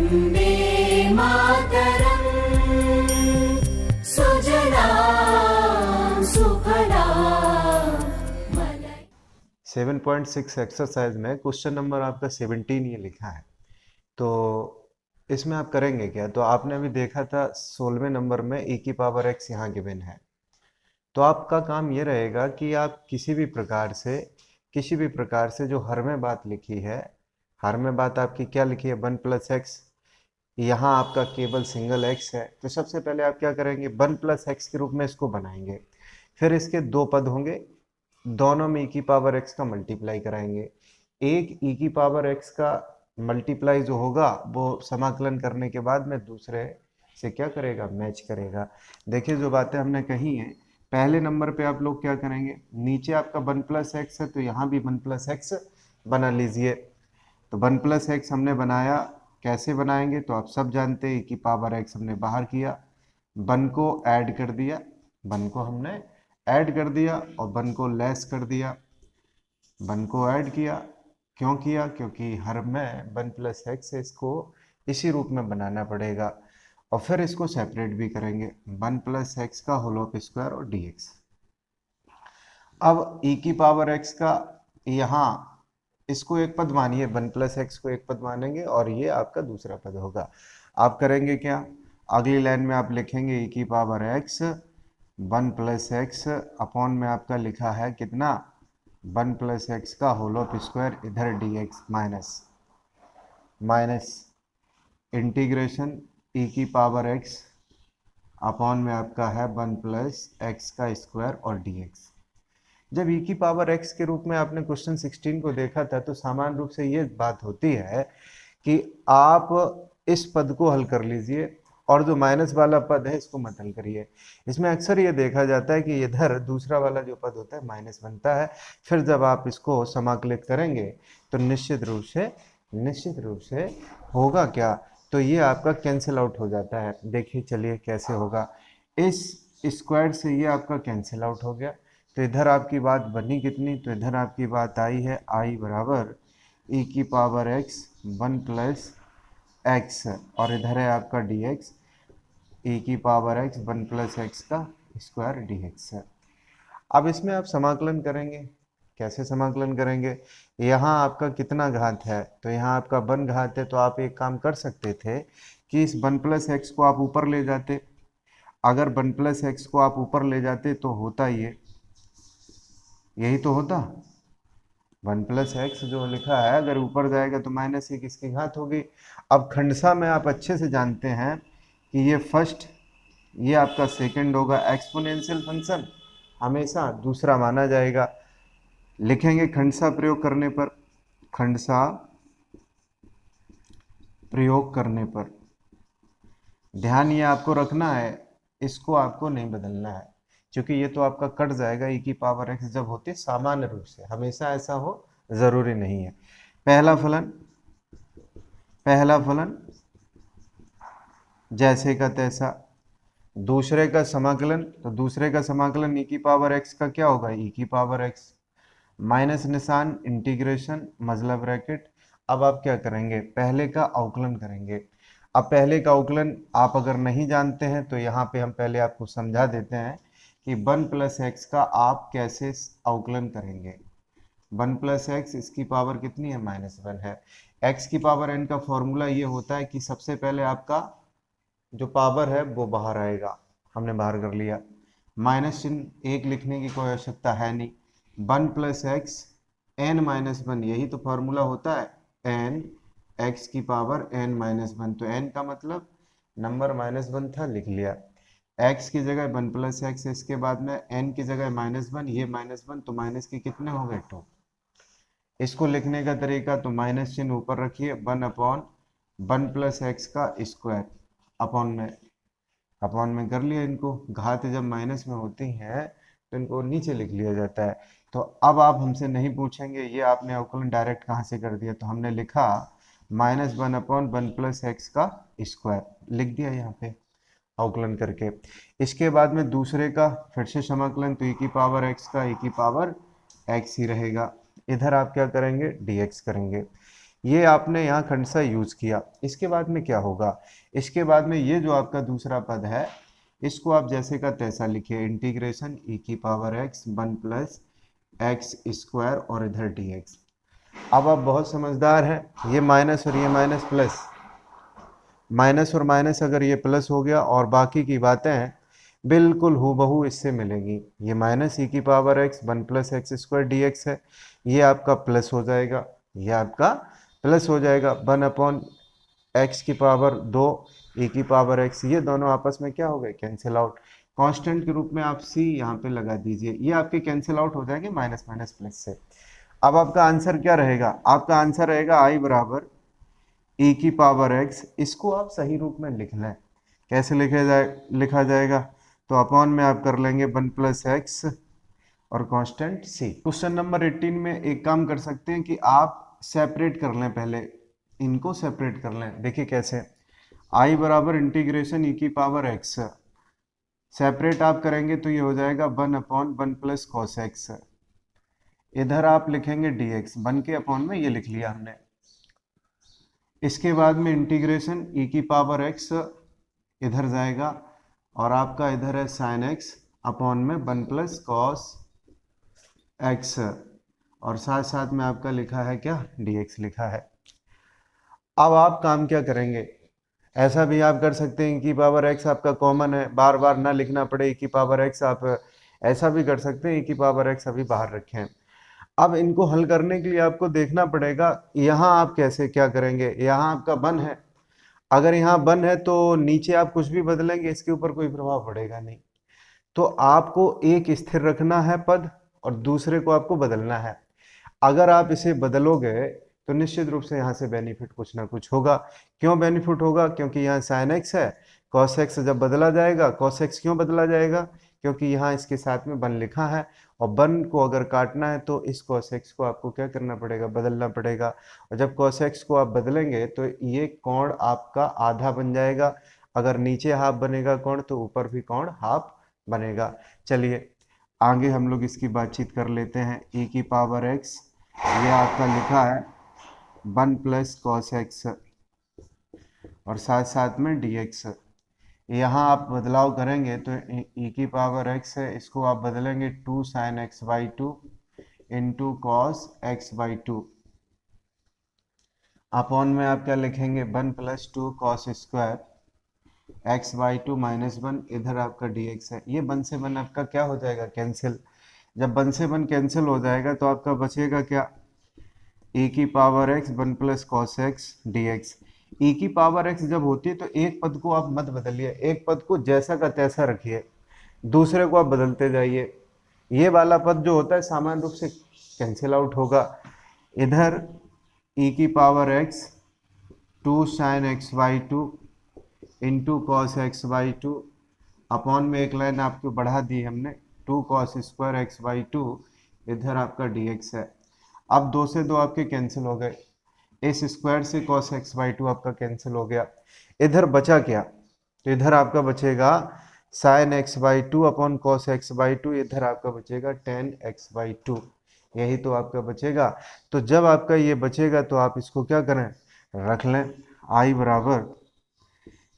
वन्दे मातरम् सुजलां सुफलां 7.6 एक्सरसाइज में क्वेश्चन नंबर आपका 17 ये लिखा है। तो इसमें आप करेंगे क्या? तो आपने अभी देखा था 16वें नंबर में e की पावर x यहाँ गिवन है। तो आपका काम ये रहेगा कि आप किसी भी प्रकार से जो हर में बात लिखी है, हर में बात आपकी क्या लिखी है? 1 प्लस एक्स। यहाँ आपका केवल सिंगल x है, तो सबसे पहले आप क्या करेंगे? 1 प्लस एक्स के रूप में इसको बनाएंगे। फिर इसके दो पद होंगे, दोनों में e की पावर x का मल्टीप्लाई कराएंगे। एक e की पावर x का मल्टीप्लाई जो होगा वो समाकलन करने के बाद में दूसरे से क्या करेगा? मैच करेगा। देखिए जो बातें हमने कही हैं, पहले नंबर पे आप लोग क्या करेंगे? नीचे आपका 1 प्लस एक्स है तो यहाँ भी 1 प्लस एक्स बना लीजिए। तो 1 प्लस एक्स हमने बनाया, कैसे बनाएंगे? तो आप सब जानते हैं, e की पावर x हमने बाहर किया, 1 को ऐड कर दिया, 1 को हमने ऐड कर दिया और 1 को लेस कर दिया। 1 को ऐड किया, क्यों किया? क्योंकि हर में 1 प्लस एक्स है, इसको इसी रूप में बनाना पड़ेगा। और फिर इसको सेपरेट भी करेंगे, 1 प्लस एक्स का होल ऑफ स्क्वायर और dx। अब e की पावर x का यहाँ इसको एक पद मानिए, 1 प्लस एक्स को एक पद मानेंगे और ये आपका दूसरा पद होगा। आप करेंगे क्या? अगली लाइन में आप लिखेंगे e की power x 1 plus x upon में आपका लिखा है कितना? 1 प्लस एक्स का होल ऑफ स्क्वायर, इधर dx माइनस इंटीग्रेशन e की पावर x अपॉन में आपका है 1 प्लस एक्स का स्क्वायर और dx। जब e की पावर x के रूप में आपने क्वेश्चन 16 को देखा था तो सामान्य रूप से ये बात होती है कि आप इस पद को हल कर लीजिए और जो माइनस वाला पद है इसको मत हल करिए। इसमें अक्सर ये देखा जाता है कि इधर दूसरा वाला जो पद होता है माइनस बनता है, फिर जब आप इसको समाकलित करेंगे तो निश्चित रूप से होगा क्या? तो ये आपका कैंसिल आउट हो जाता है। देखिए चलिए कैसे होगा। इस स्क्वायर से ये आपका कैंसिल आउट हो गया, तो इधर आपकी बात बनी कितनी? तो इधर आपकी बात आई है आई बराबर e की पावर x 1 प्लस एक्स और इधर है आपका dx, e की पावर x 1 प्लस एक्स का स्क्वायर dx है। अब इसमें आप समाकलन करेंगे, कैसे समाकलन करेंगे? यहाँ आपका कितना घात है? तो यहाँ आपका 1 घात है, तो आप एक काम कर सकते थे कि इस 1 प्लस एक्स को आप ऊपर ले जाते। अगर 1 प्लस एक्स को आप ऊपर ले जाते तो होता यही तो होता। 1 प्लस एक्स जो लिखा है अगर ऊपर जाएगा तो माइनस एक इसकी घात होगी। अब खंडसा में आप अच्छे से जानते हैं कि ये फर्स्ट, ये आपका सेकंड होगा। एक्सपोनेंशियल फंक्शन हमेशा दूसरा माना जाएगा। लिखेंगे खंडसा प्रयोग करने पर, खंडसा प्रयोग करने पर ध्यान ये आपको रखना है, इसको आपको नहीं बदलना है, क्योंकि ये तो आपका कट जाएगा। e की पावर x जब होती है सामान्य रूप से, हमेशा ऐसा हो जरूरी नहीं है। पहला फलन जैसे का तैसा। दूसरे का समाकलन, तो दूसरे का समाकलन e की पावर x का क्या होगा? e की पावर x माइनस निशान इंटीग्रेशन मजला ब्रैकेट। अब आप क्या करेंगे? पहले का अवकलन करेंगे। अब पहले का अवकलन आप अगर नहीं जानते हैं तो यहाँ पे हम पहले आपको समझा देते हैं कि 1 प्लस एक्स का आप कैसे अवकलन करेंगे। 1 प्लस एक्स इसकी पावर कितनी है? -1 है। x की पावर n का फॉर्मूला ये होता है कि सबसे पहले आपका जो पावर है वो बाहर आएगा, हमने बाहर कर लिया। माइनस चिन्ह एक लिखने की कोई आवश्यकता है नहीं। 1 प्लस एक्स n-1, यही तो फॉर्मूला होता है, n x की पावर n-1। तो n का मतलब नंबर -1 था, लिख लिया। x की जगह 1 प्लस एक्स, इसके बाद में n की जगह -1, ये -1, तो माइनस के कितने हो गए? 2। इसको लिखने का तरीका, तो माइनस चिन्ह ऊपर रखिए, 1/1 प्लस एक्स का स्क्वायर अपॉन में कर लिया। इनको घात जब माइनस में होती हैं तो इनको नीचे लिख लिया जाता है। तो अब आप हमसे नहीं पूछेंगे ये आपने अवकलन डायरेक्ट कहाँ से कर दिया, तो हमने लिखा -1/1 प्लस एक्स का स्क्वायर लिख दिया यहाँ पे अवकलन करके। इसके बाद में दूसरे का फिर से समाकलन, तो e की पावर x का e की पावर x ही रहेगा। इधर आप क्या करेंगे? dx करेंगे। ये आपने यहाँ खंडसा यूज किया। इसके बाद में क्या होगा, इसके बाद में ये जो आपका दूसरा पद है इसको आप जैसे का तैसा लिखिए, इंटीग्रेशन e की power x 1 plus x square और इधर dx। अब आप बहुत समझदार हैं, ये माइनस और ये माइनस प्लस, माइनस और माइनस अगर ये प्लस हो गया और बाकी की बातें हैं बिल्कुल हूबहू इससे मिलेंगी। ये माइनस ई की power x 1 plus x square D x है, ये आपका प्लस हो जाएगा, ये आपका प्लस हो जाएगा 1 अपॉन एक्स की पावर 2 ई की पावर एक्स। ये दोनों आपस में क्या हो गए, कैंसिल आउट। कांस्टेंट के रूप में आप सी यहाँ पे लगा दीजिए, ये आपके कैंसिल आउट हो जाएंगे माइनस माइनस प्लस से। अब आपका आंसर क्या रहेगा, आपका आंसर रहेगा आई बराबर ई की पावर एक्स। इसको आप सही रूप में लिख लें, कैसे लिखा जाएगा, तो अपॉन में आप कर लेंगे 1 प्लस एक्स और कांस्टेंट सी। क्वेश्चन नंबर 18 में एक काम कर सकते हैं कि आप सेपरेट कर लें, पहले इनको सेपरेट कर लें। देखिए कैसे, आई बराबर इंटीग्रेशन ई की पावर एक्स, सेपरेट आप करेंगे तो ये हो जाएगा 1 अपॉन 1 प्लस कॉस एक्स। इधर आप लिखेंगे डी एक्स, 1 के अपॉन में ये लिख लिया हमने। इसके बाद में इंटीग्रेशन ई की पावर एक्स इधर जाएगा और आपका इधर है साइन एक्स अपॉन में 1 प्लस कॉस एक्स, और साथ साथ में आपका लिखा है क्या, dx लिखा है। अब आप काम क्या करेंगे, ऐसा भी आप कर सकते हैं कि पावर x आपका कॉमन है, बार बार ना लिखना पड़े कि पावर x, आप ऐसा भी कर सकते हैं कि पावर x अभी बाहर रखें। अब इनको हल करने के लिए आपको देखना पड़ेगा यहाँ आप कैसे क्या करेंगे। यहाँ आपका 1 है, अगर यहाँ 1 है तो नीचे आप कुछ भी बदलेंगे इसके ऊपर कोई प्रभाव पड़ेगा नहीं, तो आपको एक स्थिर रखना है पद और दूसरे को आपको बदलना है। अगर आप इसे बदलोगे तो निश्चित रूप से यहाँ से बेनिफिट कुछ ना कुछ होगा। क्यों बेनिफिट होगा, क्योंकि यहाँ साइन एक्स है, कॉस एक्स जब बदला जाएगा, कॉस एक्स क्यों बदला जाएगा, क्योंकि यहाँ इसके साथ में 1 लिखा है और 1 को अगर काटना है तो इस कॉस एक्स को आपको क्या करना पड़ेगा, बदलना पड़ेगा। और जब कॉस एक्स को आप बदलेंगे तो ये कोण आपका आधा बन जाएगा, अगर नीचे हाफ बनेगा कोण तो ऊपर भी कोण हाफ बनेगा। चलिए आगे हम लोग इसकी बातचीत कर लेते हैं। e की पावर x, ये आपका लिखा है 1 प्लस कॉस एक्स और साथ साथ में dx। यहाँ आप बदलाव करेंगे तो e की पावर x है, इसको आप बदलेंगे 2 sine x by 2 into cos x by 2, upon में आप क्या लिखेंगे 1 plus 2 cos square x by 2 minus 1, इधर आपका dx है। ये 1 से 1 आपका क्या हो जाएगा, कैंसिल। जब 1 से 1 कैंसिल हो जाएगा तो आपका बचेगा क्या, e की power x 1 plus cos x dx। e की पावर x जब होती है तो एक पद को आप मत बदलिए, एक पद को जैसा का तैसा रखिए, दूसरे को आप बदलते जाइए। ये वाला पद जो होता है सामान्य रूप से कैंसिल आउट होगा। इधर e की power x 2 sine x by 2 into cos x by 2, upon में एक लाइन आपको बढ़ा दी हमने 2 कॉस स्क्वायर एक्स बाई 2, इधर आपका dx है। अब 2 से 2 आपके कैंसिल हो गए, इस स्क्वायर से कॉस एक्स बाई 2 आपका कैंसिल हो गया। इधर बचा क्या, तो इधर आपका बचेगा sine x by 2 upon cos x by 2, इधर आपका बचेगा टेन एक्स बाई 2, यही तो आपका बचेगा। तो जब आपका ये बचेगा तो आप इसको क्या करें, रख लें। आई बराबर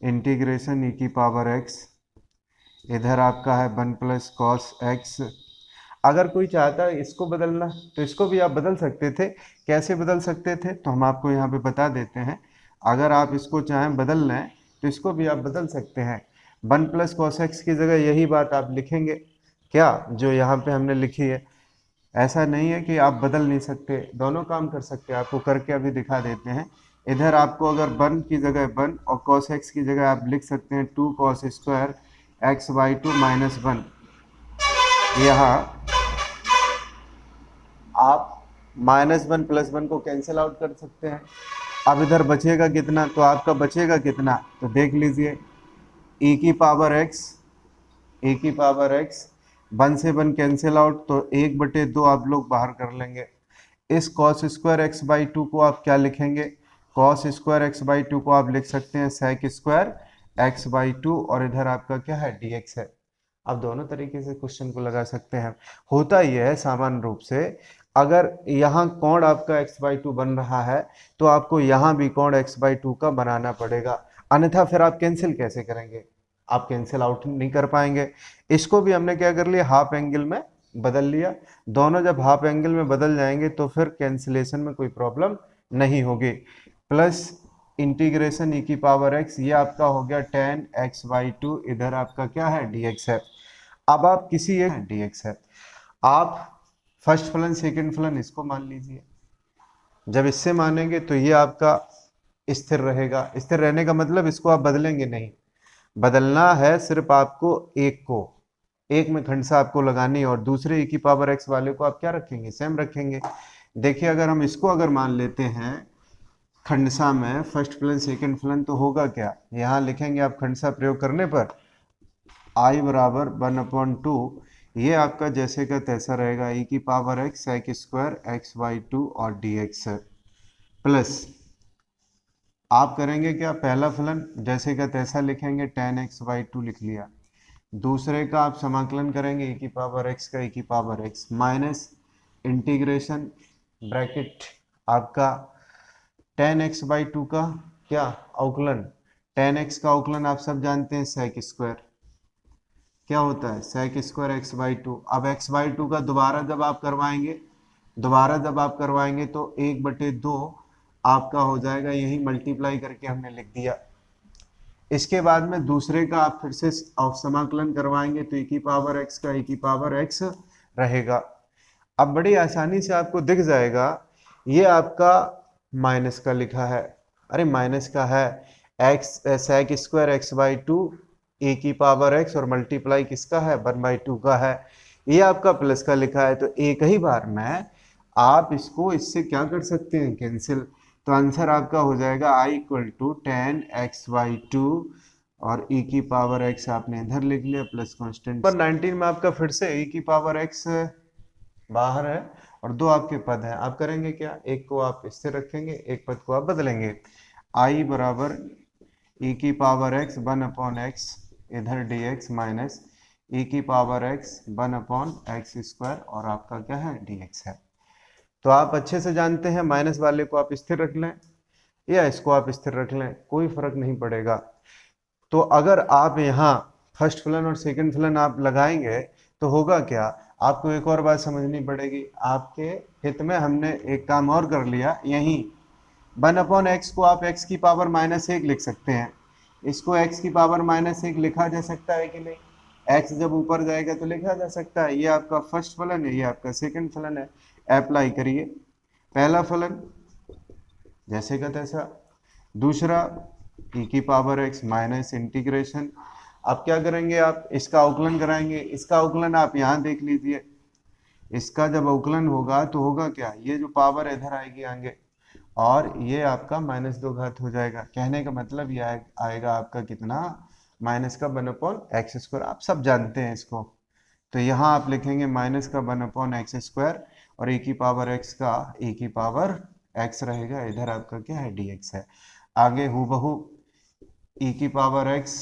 इंटीग्रेशन ई की पावर एक्स, इधर आपका है 1 प्लस कॉस एक्स। अगर कोई चाहता है इसको बदलना तो इसको भी आप बदल सकते थे। कैसे बदल सकते थे तो हम आपको यहाँ पे बता देते हैं। अगर आप इसको चाहें बदल लें तो इसको भी आप बदल सकते हैं। 1 प्लस कॉस एक्स की जगह यही बात आप लिखेंगे क्या, जो यहाँ पे हमने लिखी है। ऐसा नहीं है कि आप बदल नहीं सकते, दोनों काम कर सकते हैं, आपको करके अभी दिखा देते हैं। इधर आपको अगर 1 की जगह 1 और कॉस एक्स की जगह आप लिख सकते हैं 2 cos square x by 2 minus 1। यहाँ आप -1 प्लस 1 को कैंसिल आउट कर सकते हैं। अब इधर बचेगा कितना, तो आपका बचेगा कितना, तो देख लीजिए e की पावर x, e की पावर x 1 से 1 कैंसिल आउट, तो 1/2 आप लोग बाहर कर लेंगे। इस कॉस स्क्वायर एक्स बाई 2 को आप क्या लिखेंगे, कॉस स्क्वायर एक्स बाई 2 को आप लिख सकते हैं सेक स्क्वायर एक्स बाई 2, और इधर आपका क्या है dx है। आप दोनों तरीके से क्वेश्चन को लगा सकते हैं। होता यह है सामान्य रूप से अगर यहाँ कोण आपका x/2 बन रहा है तो आपको यहाँ भी कोण x/2 का बनाना पड़ेगा, अन्यथा फिर आप कैंसिल कैसे करेंगे, आप कैंसिल आउट नहीं कर पाएंगे। इसको भी हमने क्या कर लिया, हाफ एंगल में बदल लिया। दोनों जब हाफ एंगल में बदल जाएंगे तो फिर कैंसिलेशन में कोई प्रॉब्लम नहीं होगी। प्लस इंटीग्रेशन e की पावर x, ये आपका हो गया tan x/2, इधर आपका क्या है dx है। अब आप किसी एक dx है, आप फर्स्ट फलन सेकंड फलन इसको मान लीजिए। जब इससे मानेंगे तो ये आपका स्थिर रहेगा। स्थिर रहने का मतलब इसको आप बदलेंगे नहीं, बदलना है सिर्फ आपको एक को, एक में खंडसा आपको लगानी है और दूसरे e की पावर x वाले को आप क्या रखेंगे, सेम रखेंगे। देखिए अगर हम इसको अगर मान लेते हैं खंडसा में फर्स्ट फलन सेकंड फलन, तो होगा क्या, यहाँ लिखेंगे आप खंडसा प्रयोग करने पर I बराबर 1/2, ये आपका जैसे का तैसा रहेगा e की पावर x sec² x/2 और dx है। प्लस आप करेंगे क्या, पहला फलन जैसे का तैसा लिखेंगे tan x/2 लिख लिया, दूसरे का आप समाकलन करेंगे e की पावर x का e की power x minus integration bracket आपका tan x/2 का क्या अवकलन, tan x का अवकलन आप सब जानते हैं sec², क्या होता है sec² x/2। अब x/2 का दोबारा जब आप करवाएंगे तो 1/2 आपका हो जाएगा, यही मल्टीप्लाई करके हमने लिख दिया। इसके बाद में दूसरे का आप फिर से समाकलन करवाएंगे तो e की पावर x का e की पावर x रहेगा। अब बड़ी आसानी से आपको दिख जाएगा, ये आपका माइनस का लिखा है, अरे माइनस का है, x sec² x/2 e की पावर x और मल्टीप्लाई किसका है 1/2 का है, ये आपका प्लस का लिखा है। तो एक ही बार में आप इसको इससे क्या कर सकते हैं, कैंसिल। तो आंसर आपका हो जाएगा I = tan x/2 और e की पावर x आपने इधर लिख लिया प्लस कांस्टेंट। पर 19 में आपका फिर से e की पावर x बाहर है और दो आपके पद हैं, आप करेंगे क्या, एक को आप इससे रखेंगे, एक पद को आप बदलेंगे। I बराबर e की पावर x 1/x इधर dx माइनस e की पावर x 1/x² और आपका क्या है dx है। तो आप अच्छे से जानते हैं माइनस वाले को आप स्थिर रख लें या इसको आप स्थिर रख लें, कोई फर्क नहीं पड़ेगा। तो अगर आप यहाँ फर्स्ट फलन और सेकंड फलन आप लगाएंगे तो होगा क्या, आपको एक और बात समझनी पड़ेगी। आपके हित में हमने एक काम और कर लिया, यहीं 1/x को आप x की पावर -1 लिख सकते हैं, इसको x की पावर -1 लिखा जा सकता है कि नहीं, x जब ऊपर जाएगा तो लिखा जा सकता है। ये आपका फर्स्ट फलन है, ये आपका सेकंड फलन है, अप्लाई करिए। पहला फलन जैसे का तैसा, दूसरा e की पावर x माइनस इंटीग्रेशन, आप क्या करेंगे, आप इसका अवकलन कराएंगे, इसका अवकलन आप यहाँ देख लीजिए, इसका जब अवकलन होगा तो होगा क्या, ये जो पावर इधर आएगी आगे और ये आपका -2 घात हो जाएगा। कहने का मतलब ये आएगा आपका कितना, माइनस का 1/x², आप सब जानते हैं इसको। तो यहाँ आप लिखेंगे माइनस का 1/x² और e की पावर x का e की पावर x रहेगा, इधर आपका क्या है dx है। आगे हूबहू e की पावर x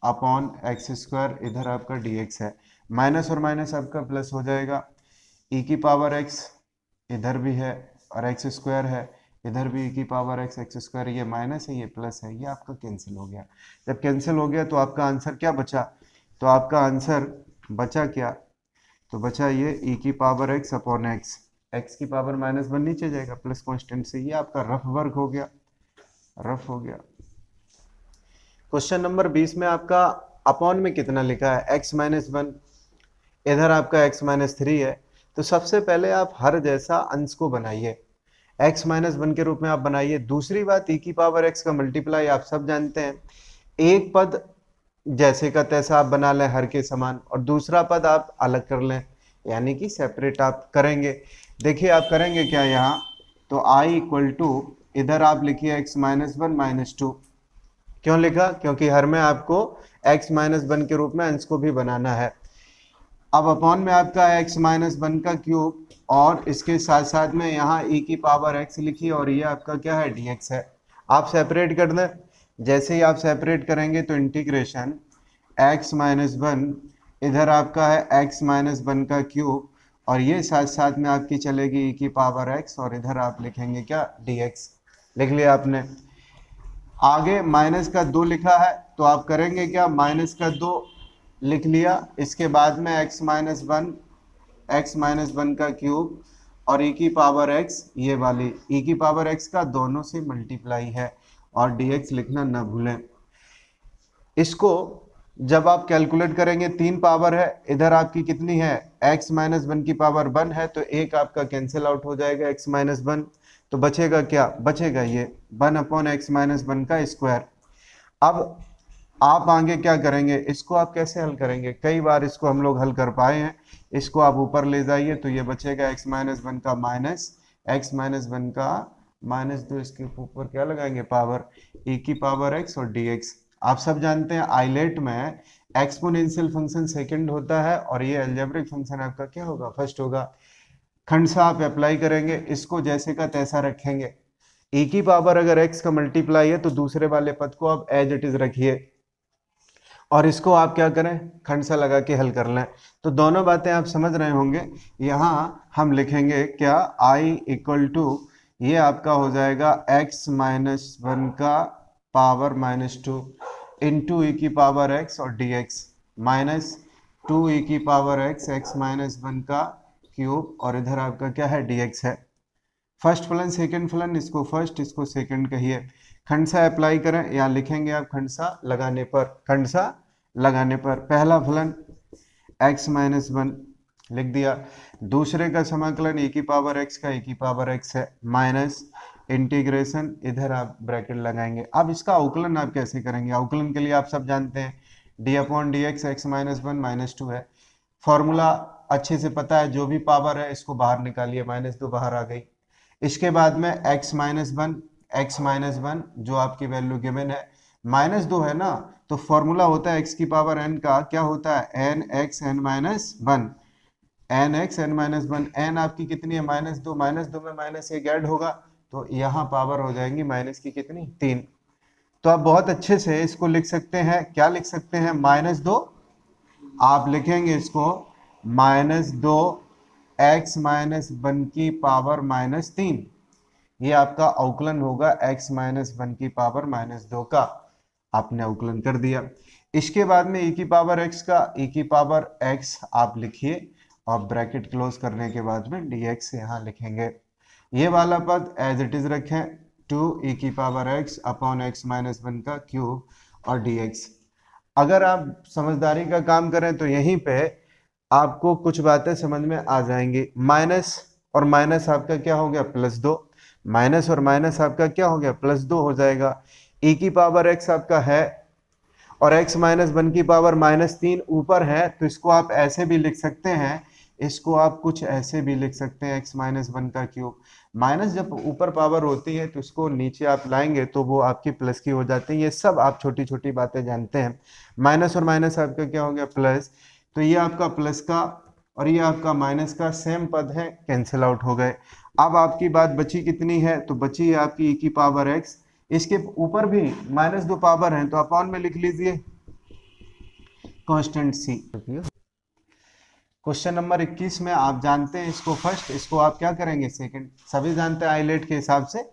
अपॉन x², इधर आपका dx है, माइनस और माइनस आपका प्लस हो जाएगा। e की पावर x इधर भी है और x² है, इधर भी e की पावर x x², ये माइनस है ये प्लस है, ये आपका कैंसिल हो गया। जब कैंसिल हो गया तो आपका आंसर क्या बचा, तो आपका आंसर बचा क्या, तो बचा ये e की पावर x अपॉन x की पावर -1 नीचे जाएगा प्लस कांस्टेंट से, ये आपका रफ वर्क हो गया, रफ हो गया। क्वेश्चन नंबर 20 में आपका अपॉन में कितना लिखा है, x -1, इधर आपका x -3 है। तो सबसे पहले आप हर जैसा अंश को बनाइए, x -1 के रूप में आप बनाइए। दूसरी बात, e की पावर x का मल्टीप्लाई आप सब जानते हैं, एक पद जैसे का तैसा आप बना लें हर के समान और दूसरा पद आप अलग कर लें, यानी कि सेपरेट आप करेंगे। देखिए आप करेंगे क्या यहाँ, तो I = इधर आप लिखिए x -1 -2, क्यों लिखा, क्योंकि हर में आपको x -1 के रूप में अंश को भी बनाना है। अब अपॉन में आपका x -1 का क्यूब और इसके साथ साथ में यहाँ e की पावर x लिखिए और ये आपका क्या है dx है। आप सेपरेट कर दें, जैसे ही आप सेपरेट करेंगे तो इंटीग्रेशन x -1 इधर आपका है x -1 का क्यूब और ये साथ साथ में आपकी चलेगी e की पावर x, और इधर आप लिखेंगे क्या, dx। लिख लिया आपने। आगे माइनस का 2 लिखा है तो आप करेंगे क्या, माइनस का 2 लिख लिया, इसके बाद में x माइनस वन का क्यूब और e की पावर x, ये वाली e की पावर x का दोनों से मल्टीप्लाई है, और dx लिखना ना भूलें। इसको जब आप कैलकुलेट करेंगे 3 पावर है, इधर आपकी कितनी है, x माइनस वन की पावर 1 है, तो एक आपका कैंसिल आउट हो जाएगा x माइनस वन, तो बचेगा क्या, बचेगा ये 1 अपॉन एक्स माइनस वन का स्क्वायर। अब आप आगे क्या करेंगे, इसको आप कैसे हल करेंगे, कई बार इसको हम लोग हल कर पाए हैं। इसको आप ऊपर ले जाइए तो ये बचेगा एक्स माइनस वन का माइनस एक्स माइनस वन का माइनस 2, इसके ऊपर क्या लगाएंगे, पावर e की पावर x और dx। आप सब जानते हैं आइलेट में एक्सपोनेंशियल फंक्शन सेकंड होता है और ये अलजेब्रिक फंक्शन आपका क्या होगा, फर्स्ट होगा। खंडसा आप अप्लाई करेंगे, इसको जैसे का तैसा रखेंगे। e की पावर अगर x का मल्टीप्लाई है तो दूसरे वाले पद को आप एज इट इज रखिए, और इसको आप क्या करें, खंडसा लगा के हल कर लें। तो दोनों बातें आप समझ रहे होंगे। यहाँ हम लिखेंगे क्या, i इक्वल टू, ये आपका हो जाएगा x माइनस वन का पावर माइनस 2 इंटू ई की पावर x और dx माइनस 2 ई की पावर x माइनस वन का क्यूब, और इधर आपका क्या है, dx है। फर्स्ट फलन सेकंड फलन, इसको फर्स्ट इसको सेकंड कहिए। खंडसा अप्लाई करें, या लिखेंगे आप खंडसा लगाने पर, खंडसा लगाने पर पहला फलन x माइनस वन लिख दिया, दूसरे का समाकलन e की पावर x का e की पावर x है, माइनस इंटीग्रेशन, इधर आप ब्रैकेट लगाएंगे। अब इसका अवकलन आप कैसे करेंगे, अवकलन के लिए आप सब जानते हैं d upon D x x minus one minus 2 है, फॉर्मूला अच्छे से पता है, जो भी पावर है इसको बाहर निकालिए, माइनस 2 बाहर आ गई। इसके बाद में x माइनस वन जो आपकी वैल्यू गिवन है, माइनस 2 है ना, तो फॉर्मूला होता है x की पावर n का, क्या होता है, n x n minus one, n x n minus one, n आपकी कितनी है, माइनस 2, माइनस 2 में माइनस 1 ऐड होगा तो यहाँ पावर हो जाएंगी माइनस की कितनी, 3। तो आप बहुत अच्छे से इसको लिख सकते हैं, क्या लिख सकते हैं, माइनस 2, आप लिखेंगे इसको माइनस 2 एक्स माइनस वन की पावर माइनस 3, ये आपका अवकलन होगा x माइनस वन की पावर माइनस 2 का, आपने अवकलन कर दिया। इसके बाद में e की पावर x का e की पावर x आप लिखिए, और ब्रैकेट क्लोज करने के बाद में dx यहाँ लिखेंगे। ये वाला पद एज इट इज रखें, 2 e की power x upon x minus one का क्यूब और dx। अगर आप समझदारी का काम करें तो यहीं पे आपको कुछ बातें समझ में आ जाएंगी। माइनस और माइनस आपका क्या हो गया, +2, माइनस और माइनस आपका क्या हो गया, +2 हो जाएगा। e की पावर x आपका है और x माइनस वन की पावर माइनस 3 ऊपर है, तो इसको आप ऐसे भी लिख सकते हैं, इसको आप कुछ ऐसे भी लिख सकते हैं, x माइनस वन का क्यूब। माइनस जब ऊपर पावर होती है तो इसको नीचे आप लाएंगे तो वो आपकी प्लस की हो जाती है। ये सब आप छोटी छोटी बातें जानते हैं। माइनस और माइनस आपका क्या हो गया, प्लस, तो ये आपका प्लस का और ये आपका माइनस का सेम पद है, कैंसिल आउट हो गए। अब आपकी बात बची कितनी है, तो बची है आपकी e की पावर x, इसके ऊपर भी माइनस 2 पावर है तो अपॉन में लिख लीजिए कांस्टेंट c। क्वेश्चन नंबर 21 में आप जानते हैं इसको फर्स्ट, इसको आप क्या करेंगे सेकंड। सभी जानते हैं आइलेट के हिसाब से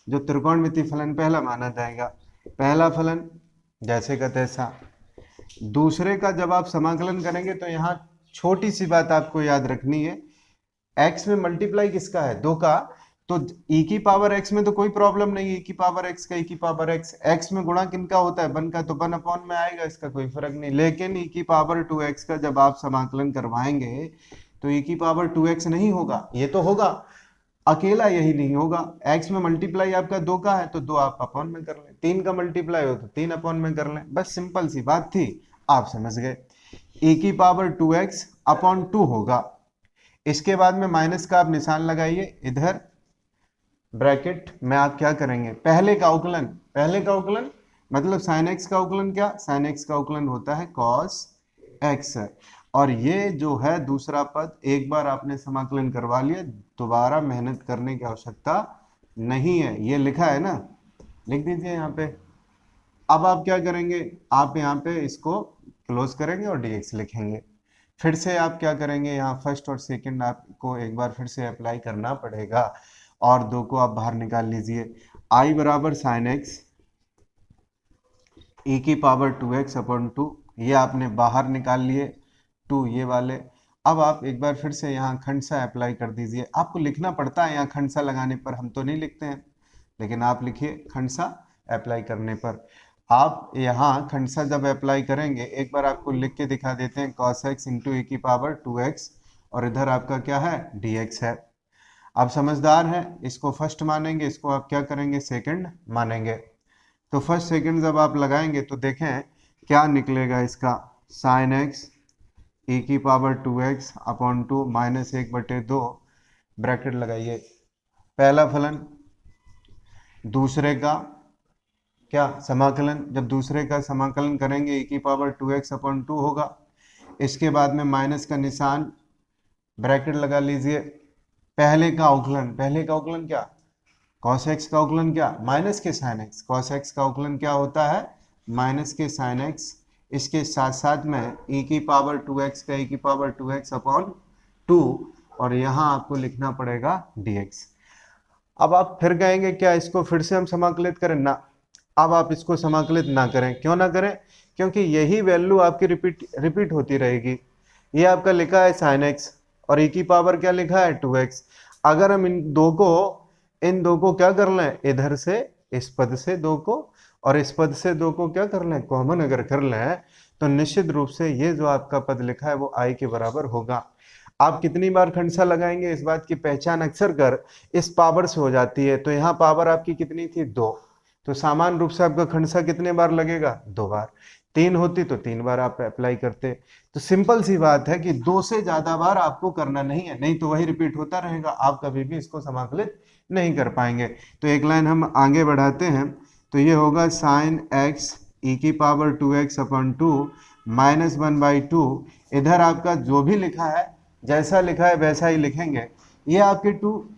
जो त्रिकोणमितीय फलन पहला माना जाएगा, पहला फलन जैसे का तैसा। दूसरे का जब आप समाकलन करेंगे तो यहाँ छोटी सी बात आपको याद रखनी है, x में मल्टीप्लाई किसका है, 2 का, तो e की पावर x में तो कोई प्रॉब्लम नहीं है, e की पावर x का e की पावर x में गुणा किनका होता है, 1 का, तो 1 अपॉन में आएगा, इसका कोई फर्क नहीं। लेकिन e की पावर 2x का जब आप समाकलन करवाएंगे तो e की पावर 2x नहीं होगा, ये तो होगा, अकेला यही नहीं होगा। x में मल्टीप्लाई आपका 2 का है तो 2 आप अपॉन में कर लें, 3 का मल्टीप्लाई हो तो 3 अपॉन में कर लें, बस सिंपल सी बात थी, आप समझ गए। e की पावर 2x अपॉन 2 होगा। इसके बाद में माइनस का आप निशान लगाइए, इधर ब्रैकेट में आप क्या करेंगे, पहले का अवकलन मतलब साइन एक्स का अवकलन, क्या साइन एक्स का अवकलन होता है कॉस एक्स, और ये जो है दूसरा पद एक बार आपने समाकलन करवा लिया, दोबारा मेहनत करने की आवश्यकता नहीं है, ये लिखा है ना, लिख दीजिए यहाँ पे। अब आप क्या करेंगे, आप यहाँ पे इसको क्लोज करेंगे और dx लिखेंगे। फिर से आप क्या करेंगे, यहाँ फर्स्ट और सेकंड आपको एक बार फिर से अप्लाई करना पड़ेगा और 2 को आप बाहर निकाल लीजिए। आई बराबर साइन एक्स ई की पावर 2x अपॉन 2, ये आपने बाहर निकाल लिए 2 ये वाले। अब आप एक बार फिर से यहाँ खंडसा अप्लाई कर दीजिए। आपको लिखना पड़ता है यहाँ खंडसा लगाने पर, हम तो नहीं लिखते हैं, लेकिन आप लिखिए खंडसा अप्लाई करने पर। आप यहाँ खंडसा जब अप्लाई करेंगे, एक बार आपको लिख के दिखा देते हैं, cos x इंटू ई की पावर 2x और इधर आपका क्या है, dx है। आप समझदार हैं, इसको फर्स्ट मानेंगे, इसको आप क्या करेंगे, सेकंड मानेंगे। तो फर्स्ट सेकंड जब आप लगाएंगे तो देखें क्या निकलेगा इसका, साइन एक्स ई की power 2x upon 2 minus 1/2 bracket लगाइए। पहला फलन, दूसरे का क्या समाकलन, जब दूसरे का समाकलन करेंगे ई की पावर 2x अपॉन 2 होगा। इसके बाद में माइनस का निशान, ब्रैकेट लगा लीजिए। पहले का अवकलन क्या, cos x का अवकलन क्या, माइनस के साइन x। cos x का अवकलन क्या होता है, माइनस के साइन x। इसके साथ साथ में e की पावर 2x का e की पावर 2x अपॉन 2 और यहाँ आपको लिखना पड़ेगा dx। अब आप फिर कहेंगे क्या इसको फिर से हम समाकलित करें, ना, अब आप इसको समाकलित ना करें। क्यों ना करें, क्योंकि यही वैल्यू आपकी रिपीट होती रहेगी। ये आपका लिखा है साइन x और e की पावर क्या लिखा है 2x। अगर हम इन दो को क्या कर लें, इधर से इस पद से 2 को और इस पद से 2 को क्या कर लें, कॉमन अगर कर लें, तो निश्चित रूप से ये जो आपका पद लिखा है वो i के बराबर होगा। आप कितनी बार खंडसा लगाएंगे इस बात की पहचान अक्सर कर इस पावर से हो जाती है। तो यहाँ पावर आपकी कितनी थी, 2, तो सामान्य रूप से आपका खंडसा कितने बार लगेगा, 2 बार। 3 होती तो 3 बार आप अप्लाई करते। तो सिंपल सी बात है कि 2 से ज्यादा बार आपको करना नहीं है, नहीं तो वही रिपीट होता रहेगा, आप कभी भी इसको समाकलित नहीं कर पाएंगे। तो एक लाइन हम आगे बढ़ाते हैं, तो ये होगा साइन एक्स ई की पावर 2x अपॉन 2 माइनस 1/2। इधर आपका जो भी लिखा है, जैसा लिखा है वैसा ही लिखेंगे। ये आपके 2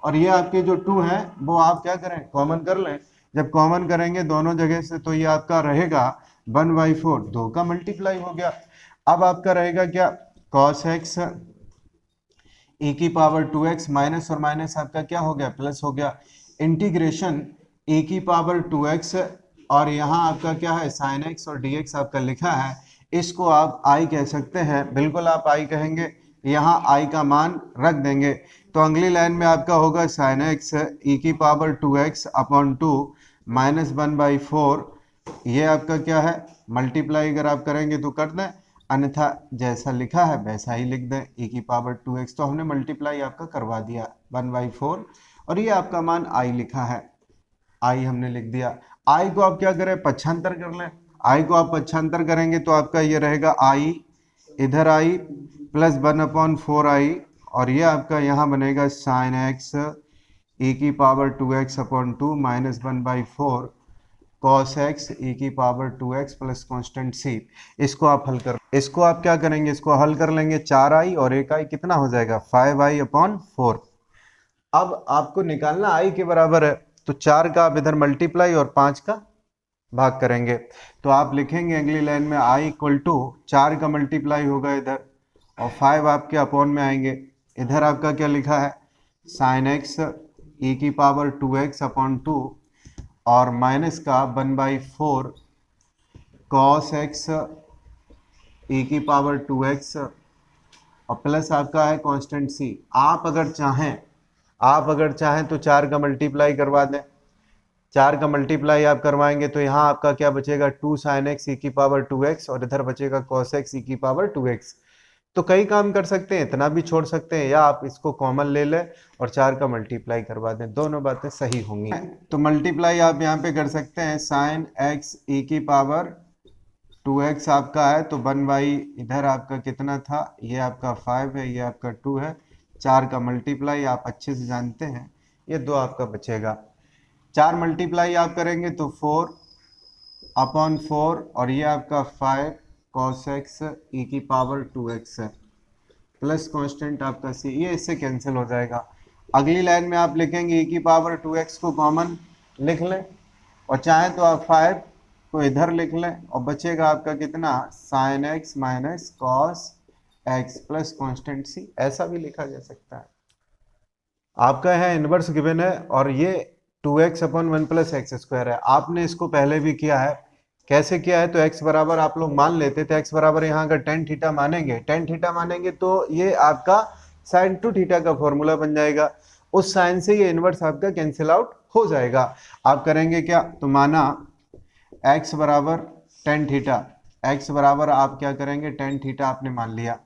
और ये आपके जो 2 हैं वो आप क्या करें, कॉमन कर लें। जब कॉमन करेंगे दोनों जगह से तो ये आपका रहेगा 1/4, 2 का मल्टीप्लाई हो गया। अब आपका रहेगा क्या, cos x e की पावर 2x माइनस और माइनस आपका क्या हो गया, प्लस हो गया। इंटीग्रेशन e की पावर 2x और यहाँ आपका क्या है sin x और dx आपका लिखा है, इसको आप i कह सकते हैं। बिल्कुल आप i कहेंगे, यहाँ i का मान रख देंगे। तो अगली लाइन में आपका होगा sin x e की पावर 2x अपॉन 2 माइनस 1/4। ये आपका क्या है, मल्टीप्लाई अगर आप करेंगे तो कर दें, अन्यथा जैसा लिखा है वैसा ही लिख दें, e की पावर 2x। तो हमने मल्टीप्लाई आपका करवा दिया 1/4 और ये आपका मान i लिखा है, i हमने लिख दिया। i को आप क्या करें, पक्षांतर कर लें। i को आप पक्षांतर करेंगे तो आपका ये रहेगा i, इधर i प्लस 1/4i और ये आपका यहाँ बनेगा साइन x e की power 2x upon 2 minus 1/4 cos x e की power 2x plus constant c। इसको आप हल कर, इसको आप क्या करेंगे, इसको हल कर लेंगे, 4i और 1i कितना हो जाएगा, 5i अपॉन 4। अब आपको निकालना i के बराबर है, तो 4 का आप इधर मल्टीप्लाई और 5 का भाग करेंगे। तो आप लिखेंगे अगली लाइन में i इक्वल टू 4 का मल्टीप्लाई होगा इधर और 5 आपके अपॉन में आएंगे। इधर आपका क्या लिखा है, साइन x e की पावर 2x अपॉन 2 और माइनस का 1/4 cos x e की पावर 2x और प्लस आपका है कांस्टेंट c। आप अगर चाहें तो 4 का मल्टीप्लाई करवा दें। 4 का मल्टीप्लाई आप करवाएंगे तो यहाँ आपका क्या बचेगा, 2 sin x e की पावर 2x और इधर बचेगा cos x e की पावर 2x। तो कई काम कर सकते हैं, इतना भी छोड़ सकते हैं, या आप इसको कॉमन ले लें और 4 का मल्टीप्लाई करवा दें, दोनों बातें सही होंगी। तो मल्टीप्लाई आप यहाँ पे कर सकते हैं, साइन x e की पावर 2x आपका है तो 1/, इधर आपका कितना था, ये आपका 5 है, ये आपका 2 है। 4 का मल्टीप्लाई आप अच्छे से जानते हैं, ये 2 आपका बचेगा। 4 मल्टीप्लाई आप करेंगे तो 4/4 और ये आपका 5 cos x e की पावर 2x है प्लस कांस्टेंट आपका c, ये इससे कैंसिल हो जाएगा। अगली लाइन में आप लिखेंगे e की पावर 2x को कॉमन लिख लें और चाहे तो आप 5 को इधर लिख लें और बचेगा आपका कितना, sine x minus cos x plus constant C, ऐसा भी लिखा जा सकता है। आपका है इनवर्स गिवन है और ये 2x upon 1 plus x square है। आपने इसको पहले भी किया है। कैसे किया है, तो x बराबर आप लोग मान लेते थे, x बराबर यहाँ अगर टेन थीटा मानेंगे तो ये आपका साइन टू थीटा का फॉर्मूला बन जाएगा। उस साइन से ये इनवर्स आपका कैंसिल आउट हो जाएगा। आप करेंगे क्या, तो माना x बराबर टेन थीटा, x बराबर आप क्या करेंगे, टेन थीटा आपने मान लिया।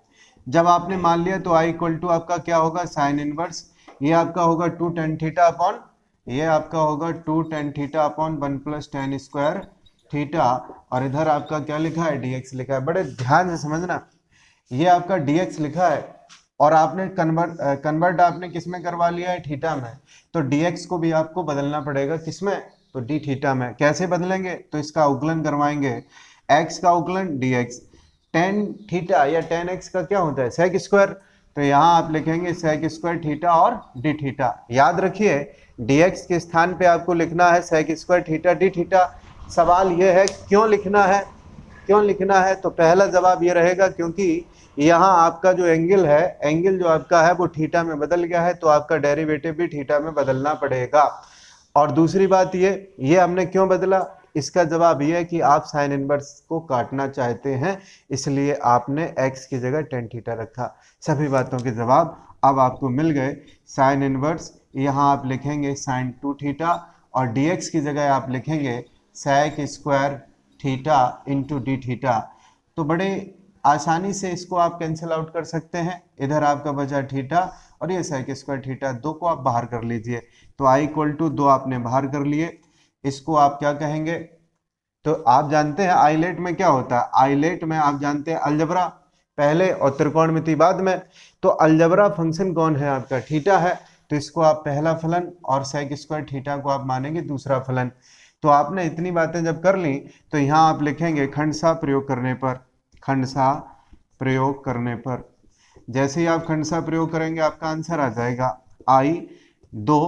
जब आपने मान लिया तो i इक्वल टू आपका क्या होगा, साइन इनवर्स, ये आपका होगा 2 टेन थीटा अपॉन, ये आपका होगा 2 tan theta upon 1 plus ten square theta, और इधर आपका क्या लिखा है, dx लिखा है। बड़े ध्यान से समझना, ये आपका dx लिखा है और आपने कन्वर्ट आपने किस में करवा लिया है, थीटा में। तो dx को भी आपको बदलना पड़ेगा, किसमें, तो d थीटा में। कैसे बदलेंगे, तो इसका उकलन करवाएंगे, x का उकलन dx, टेन थीटा या टेन एक्स का क्या होता है, सेक स्क्वायर, तो यहाँ आप लिखेंगे सेक स्क्वायर थीटा और डी थीटा। याद रखिए dx के स्थान पे आपको लिखना है sec square theta d theta. सवाल यह है क्यों लिखना है, तो पहला जवाब ये रहेगा क्योंकि यहाँ आपका जो एंगल है, एंगल जो आपका है वो थीटा में बदल गया है, तो आपका डेरिवेटिव भी थीटा में बदलना पड़ेगा। और दूसरी बात ये हमने क्यों बदला, इसका जवाब ये है कि आप साइन इनवर्स को काटना चाहते हैं, इसलिए आपने x की जगह टेन थीटा रखा। सभी बातों के जवाब अब आपको मिल गए। साइन इनवर्स यहाँ आप लिखेंगे साइन टू थीटा और dx की जगह आप लिखेंगे sec square theta into d theta. तो बड़े आसानी से इसको आप कैंसिल आउट कर सकते हैं। इधर आपका बचा थीटा और ये सेक स्क्वायर थीटा, दो को आप बाहर कर लीजिए, तो i इक्वल टू 2 आपने बाहर कर लिए। इसको आप क्या कहेंगे, तो आप जानते हैं आइलेट में क्या होता है, आइलेट में आप जानते हैं अलजबरा पहले और त्रिकोणमिति बाद में। तो अलजबरा फंक्शन कौन है आपका, थीटा है, तो इसको आप पहला फलन और सेक स्क्वायर थीटा को आप मानेंगे दूसरा फलन। तो आपने इतनी बातें जब कर ली तो यहाँ आप लिखेंगे खंडसा प्रयोग करने पर, खंडसा प्रयोग करने पर। जैसे ही आप खंडसा प्रयोग करेंगे आपका आंसर आ जाएगा i 2